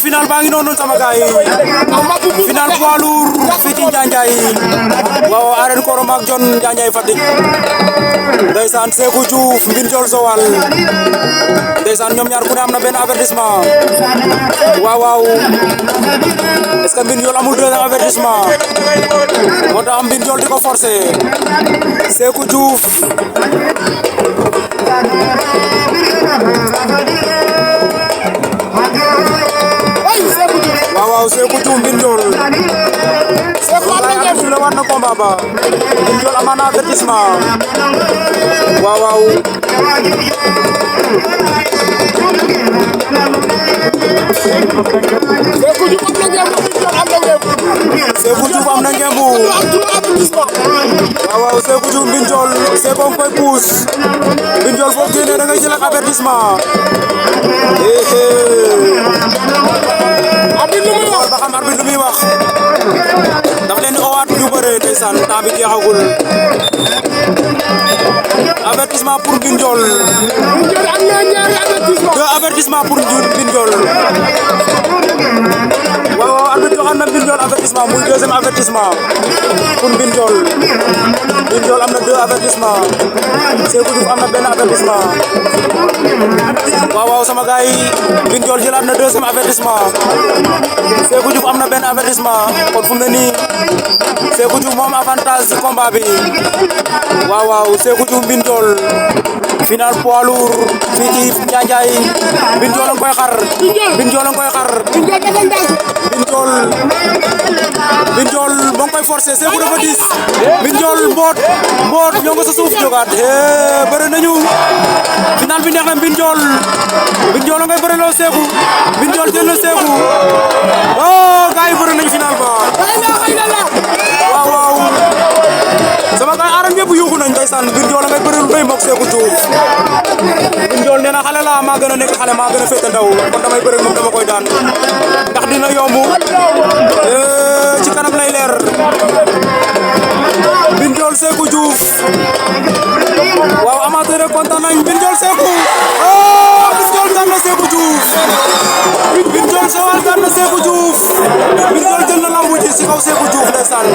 final baa ngi noonu sama gaay final poids lourd fii ci Njanjaay waaw arène Koro Maak John Njanjaay Fatick ndeysaan Sékou Diouf Mbine Ndiol Joal ndeysaan ñoom ñaar ku ne am na benn avertissement waaw est-ce que Mbine Ndiol amul deuxième avertissement moo tax Mbine Ndiol di ko forcer Sékou Diouf waaw Sékou Diouf Mbine Ndiol la war na combat ba Mbine Ndiol amaana avertissement waaw Sékou Diouf am na ngembu waaw Sékou Diouf Mbine Ndiol Sékou koy pousse Mbine Ndiol foo génnee da ngay jël ak avertissement ba xam arbitre lu muy wax daf leen owaat ñu bëre ndeysaan temps bi jeexagul avertissement pour Mbine Ndiol deux avertissement pour Mbine Ndiol waaw arbitre joxoon na Mbine Ndiol avertissement muy deuxième avertissement pour Mbine Ndiol Mbine Ndiol am na deux avertissement Sékou Diouf am na benn avertissement waaw sama gars yi Mbine Ndiol jëlaat na deuxième avertissement Sékou Diouf am na benn avertissement kon fu mu ne nii Sékou Diouf moom avantage ci combat bi waaw Sékou Diouf Mbine Ndiol final poids lourd fii ci Njanjaay Mbine Ndiol koy xar Mbine Ndiol koy xar Mbine Ndiol moo ngi koy forcer Sékou dafa diis Mbine Ndiol mboot ñoo nga sa suuf jógaat bëre nañu final bi neex na Mbine Ndiol ngay bëre loo Sékou Mbine Ndiol jël na Sékou gars yi bëre nañu final ba waaw sama gars yi aram yëpp yuuxu nañ ndeysaan Mbine Ndiol ngay bëre lu béy mook Sékou Diouf Mbine Ndiol nee na xale la maa gën a nekk xale maa gën a féete ndaw kon damay bëre moom dama koy daan ndax dina yomb ci kanam lay leer Mbine Ndiol Sékou Diouf waaw amateur yi kontaan nañ Mbine Ndiol Sékou Mbine Ndiol daan na Sékou Diouf Mbine Ndiol Joal daan na Sékou Diouf Mbine Ndiol jël na lambu ji ci kaw Sékou Diouf ndeysaan